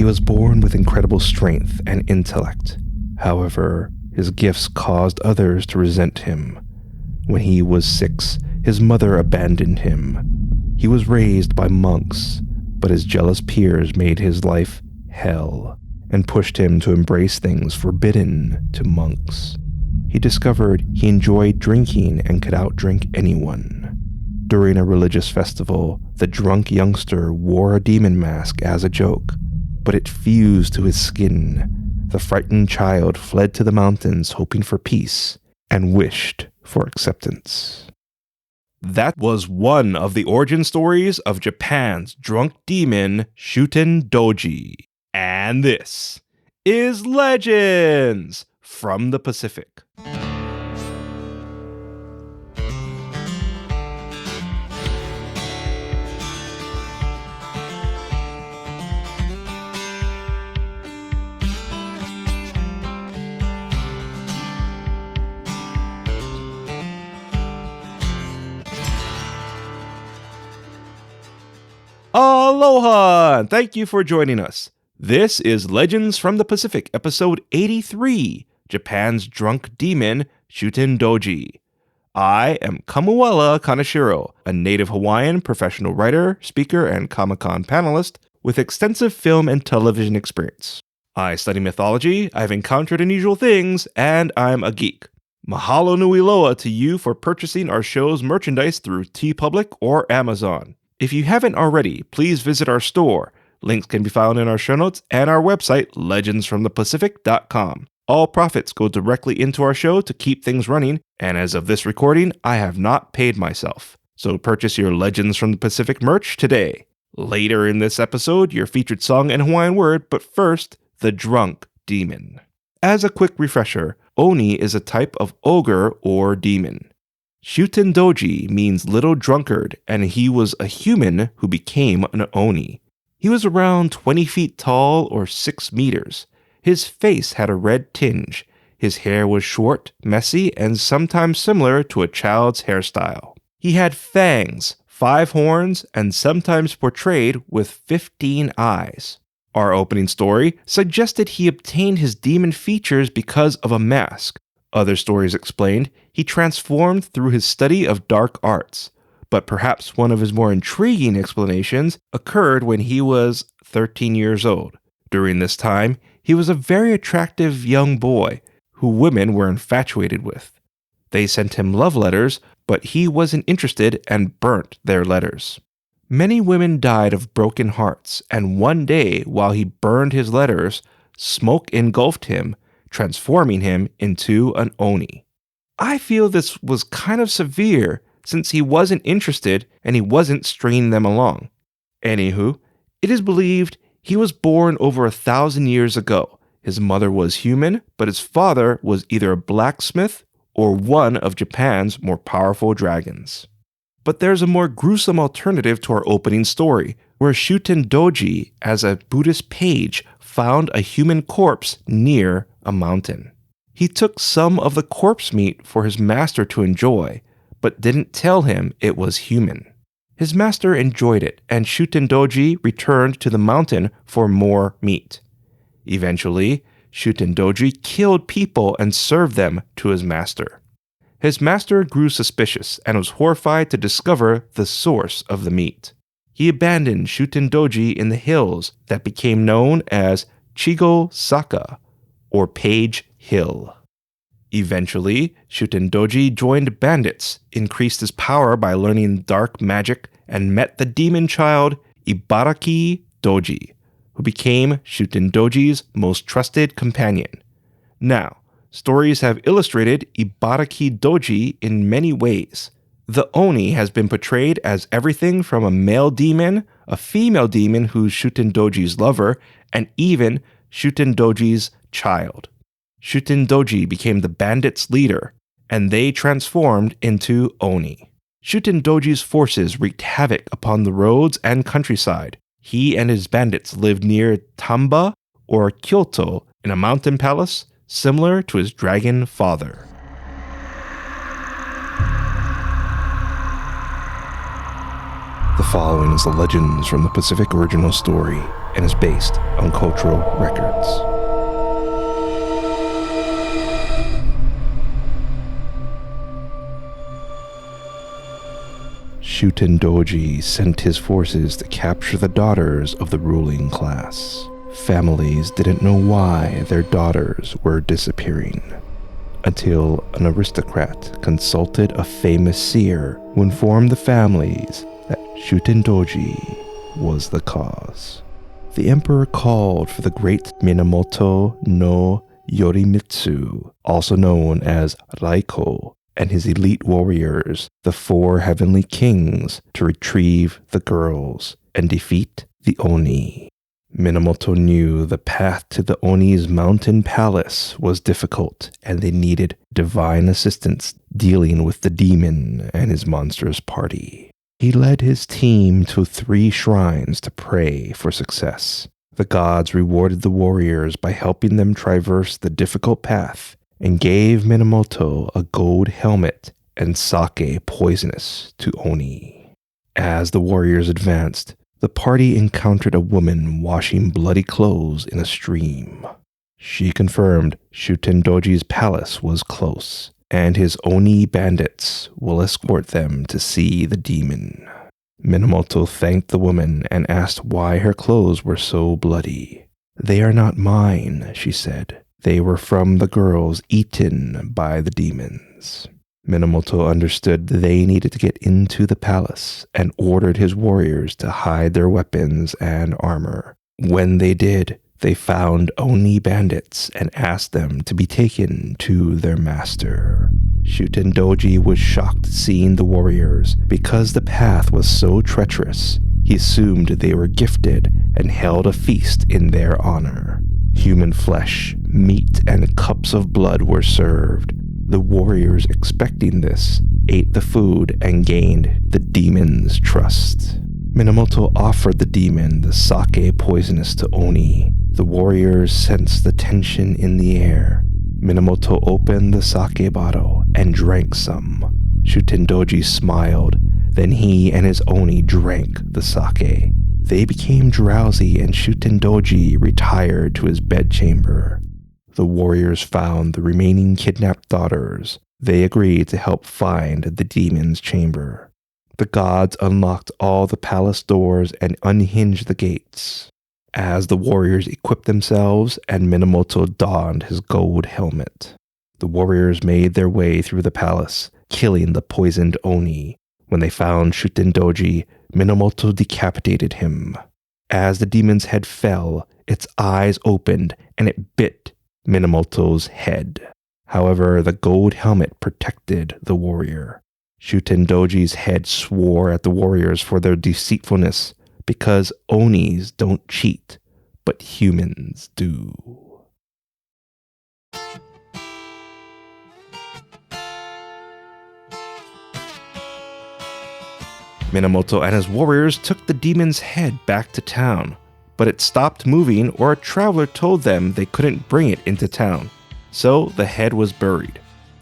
was born with incredible strength and intellect. However, his gifts caused others to resent him. When he was 6, his mother abandoned him. He was raised by monks, but his jealous peers made his life hell and pushed him to embrace things forbidden to monks. He discovered he enjoyed drinking and could outdrink anyone. During a religious festival, the drunk youngster wore a demon mask as a joke, but it fused to his skin. The frightened child fled to the mountains hoping for peace and wished for acceptance. That was one of the origin stories of Japan's drunk demon, Shuten Doji. And this is Legends from the Pacific. Aloha! Thank you for joining us. This is Legends from the Pacific, episode 83, Japan's Drunk Demon, Shuten Doji. I am Kamuela Kaneshiro, a native Hawaiian professional writer, speaker, and Comic-Con panelist with extensive film and television experience. I study mythology, I've encountered unusual things, and I'm a geek. Mahalo nui loa to you for purchasing our show's merchandise through TeePublic or Amazon. If you haven't already, please visit our store. Links can be found in our show notes and our website, legendsfromthepacific.com. All profits go directly into our show to keep things running, and as of this recording, I have not paid myself. So purchase your Legends from the Pacific merch today. Later in this episode, your featured song and Hawaiian word, but first, the drunk demon. As a quick refresher, Oni is a type of ogre or demon. Shuten Doji means little drunkard, and he was a human who became an Oni. He was around 20 feet tall or 6 meters. His face had a red tinge. His hair was short, messy, and sometimes similar to a child's hairstyle. He had fangs, 5 horns, and sometimes portrayed with 15 eyes. Our opening story suggested he obtained his demon features because of a mask. Other stories explained he transformed through his study of dark arts, but perhaps one of his more intriguing explanations occurred when he was 13 years old. During this time, he was a very attractive young boy who women were infatuated with. They sent him love letters, but he wasn't interested and burnt their letters. Many women died of broken hearts, and one day, while he burned his letters, smoke engulfed him, transforming him into an Oni. I feel this was kind of severe since he wasn't interested and he wasn't stringing them along. Anywho, it is believed he was born over 1,000 years ago. His mother was human, but his father was either a blacksmith or one of Japan's more powerful dragons. But there's a more gruesome alternative to our opening story, where Shuten Doji, as a Buddhist page, found a human corpse near a mountain. He took some of the corpse meat for his master to enjoy, but didn't tell him it was human. His master enjoyed it, and Shuten Doji returned to the mountain for more meat. Eventually, Shuten Doji killed people and served them to his master. His master grew suspicious and was horrified to discover the source of the meat. He abandoned Shuten Doji in the hills that became known as Chigo Saka, or Page Hill. Eventually, Shuten Doji joined bandits, increased his power by learning dark magic, and met the demon child Ibaraki Doji, who became Shuten Doji's most trusted companion. Now, stories have illustrated Ibaraki Doji in many ways. The Oni has been portrayed as everything from a male demon, a female demon who's Shuten Doji's lover, and even Shuten Doji's child. Shuten Doji became the bandits' leader, and they transformed into Oni. Shuten Doji's forces wreaked havoc upon the roads and countryside. He and his bandits lived near Tamba or Kyoto in a mountain palace similar to his dragon father. The following is the Legends from the Pacific original story and is based on cultural records. Shuten Doji sent his forces to capture the daughters of the ruling class. Families didn't know why their daughters were disappearing, until an aristocrat consulted a famous seer who informed the families that Shuten Doji was the cause. The emperor called for the great Minamoto no Yorimitsu, also known as Raiko, and his elite warriors, the four heavenly kings, to retrieve the girls and defeat the Oni. Minamoto knew the path to the Oni's mountain palace was difficult, and they needed divine assistance dealing with the demon and his monstrous party. He led his team to 3 shrines to pray for success. The gods rewarded the warriors by helping them traverse the difficult path and gave Minamoto a gold helmet and sake poisonous to Oni. As the warriors advanced, the party encountered a woman washing bloody clothes in a stream. She confirmed Shuten Doji's palace was close, and his Oni bandits will escort them to see the demon. Minamoto thanked the woman and asked why her clothes were so bloody. "They are not mine," she said. "They were from the girls eaten by the demons." Minamoto understood they needed to get into the palace and ordered his warriors to hide their weapons and armor. When they did, they found Oni bandits and asked them to be taken to their master. Shuten Doji was shocked seeing the warriors because the path was so treacherous. He assumed they were gifted and held a feast in their honor. Human flesh, meat, and cups of blood were served. The warriors, expecting this, ate the food and gained the demon's trust. Minamoto offered the demon the sake poisonous to Oni. The warriors sensed the tension in the air. Minamoto opened the sake bottle and drank some. Shuten Doji smiled. Then he and his Oni drank the sake. They became drowsy and Shuten Doji retired to his bedchamber. The warriors found the remaining kidnapped daughters. They agreed to help find the demon's chamber. The gods unlocked all the palace doors and unhinged the gates. As the warriors equipped themselves and Minamoto donned his gold helmet, the warriors made their way through the palace, killing the poisoned Oni. When they found Shuten Doji, Minamoto decapitated him. As the demon's head fell, its eyes opened and it bit Minamoto's head. However, the gold helmet protected the warrior. Shuten Doji's head swore at the warriors for their deceitfulness, because Onis don't cheat, but humans do. Minamoto and his warriors took the demon's head back to town, but it stopped moving or a traveler told them they couldn't bring it into town, so the head was buried.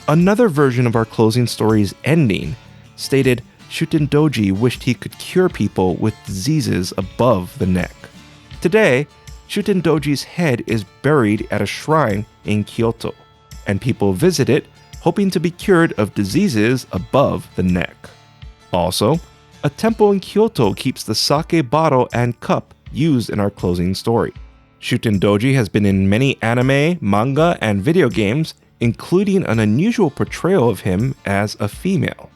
Another version of our closing story's ending stated Shuten Doji wished he could cure people with diseases above the neck. Today, Shuten Doji's head is buried at a shrine in Kyoto, and people visit it hoping to be cured of diseases above the neck. Also, a temple in Kyoto keeps the sake bottle and cup used in our closing story. Shuten Doji has been in many anime, manga, and video games, including an unusual portrayal of him as a female.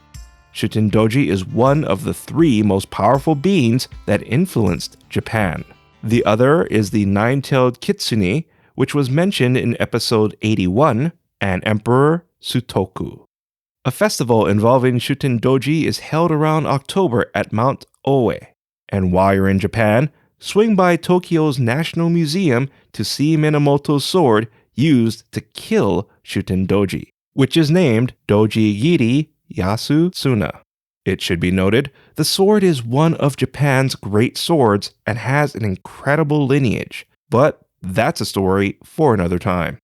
Shuten Doji is one of the 3 most powerful beings that influenced Japan. The other is the 9-tailed kitsune, which was mentioned in episode 81, and Emperor Sutoku. A festival involving Shuten Doji is held around October at Mount Oe. And while you're in Japan, swing by Tokyo's National Museum to see Minamoto's sword used to kill Shuten Doji, which is named Doji Giri Yasutsuna. It should be noted, the sword is one of Japan's great swords and has an incredible lineage, but that's a story for another time.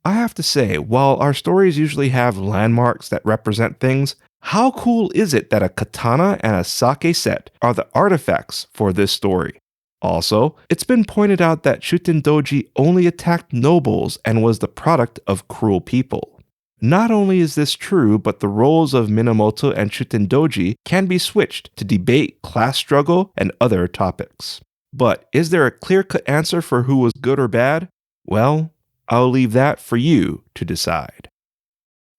I have to say, while our stories usually have landmarks that represent things, How cool is it that a katana and a sake set are the artifacts for this story? Also, it's been pointed out that Shuten Doji only attacked nobles and was the product of cruel people. Not only is this true, but the roles of Minamoto and Shuten Doji can be switched to debate class struggle and other topics. But is there a clear-cut answer for who was good or bad? Well, I'll leave that for you to decide.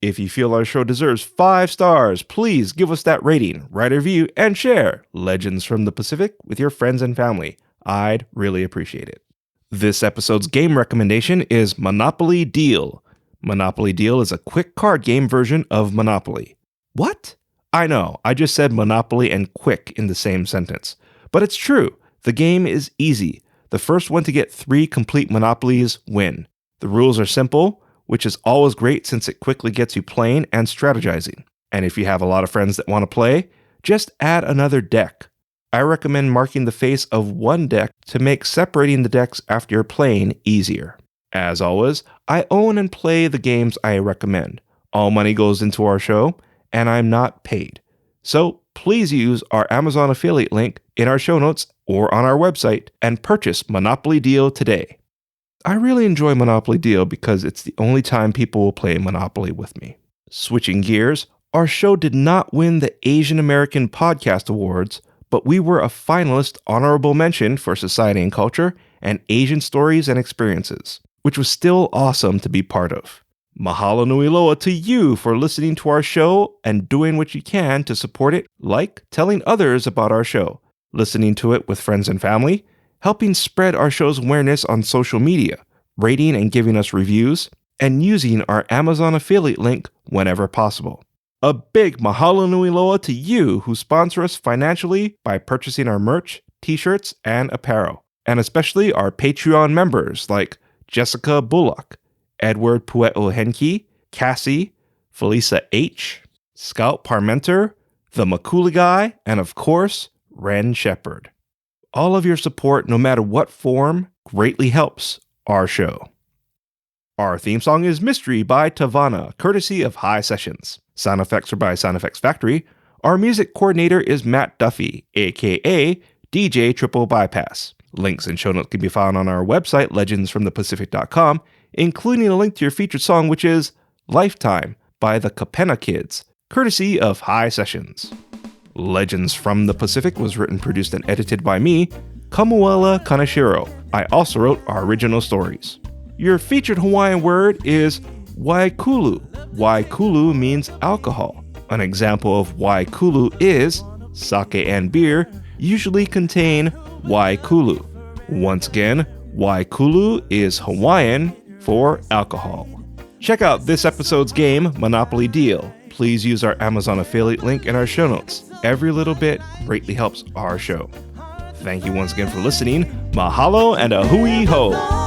If you feel our show deserves 5 stars, please give us that rating, write a review, and share Legends from the Pacific with your friends and family. I'd really appreciate it. This episode's game recommendation is Monopoly Deal. Monopoly Deal is a quick card game version of Monopoly. What? I know, I just said Monopoly and quick in the same sentence. But it's true. The game is easy. The first one to get 3 complete Monopolies win. The rules are simple, which is always great since it quickly gets you playing and strategizing. And if you have a lot of friends that want to play, just add another deck. I recommend marking the face of one deck to make separating the decks after you're playing easier. As always, I own and play the games I recommend. All money goes into our show, and I'm not paid. So please use our Amazon affiliate link in our show notes or on our website and purchase Monopoly Deal today. I really enjoy Monopoly Deal because it's the only time people will play Monopoly with me. Switching gears, our show did not win the Asian American Podcast Awards, but we were a finalist honorable mention for Society and Culture and Asian Stories and Experiences, which was still awesome to be part of. Mahalo nui loa to you for listening to our show and doing what you can to support it, like telling others about our show, listening to it with friends and family, helping spread our show's awareness on social media, rating and giving us reviews, and using our Amazon affiliate link whenever possible. A big mahalo nui loa to you who sponsor us financially by purchasing our merch, t-shirts, and apparel, and especially our Patreon members like Jessica Bullock, Edward Pue'ohenki, Cassie, Felisa H., Scout Parmenter, The Makula Guy, and of course, Ren Shepherd. All of your support, no matter what form, greatly helps our show. Our theme song is Mystery by Tavana, courtesy of High Sessions. Sound effects are by Sound Effects Factory. Our music coordinator is Matt Duffy, aka DJ TripleBypass. Links and show notes can be found on our website, legendsfromthepacific.com, including a link to your featured song, which is Lifetime by the Capenna Kids, courtesy of High Sessions. Legends from the Pacific was written, produced, and edited by me, Kamuela Kaneshiro. I also wrote our original stories. Your featured Hawaiian word is waikulu. Waikulu means alcohol. An example of waikulu is sake and beer usually contain waikulu. Once again, waikulu is Hawaiian for alcohol. Check out this episode's game, Monopoly Deal. Please use our Amazon affiliate link in our show notes. Every little bit greatly helps our show. Thank you once again for listening. Mahalo and a hui ho!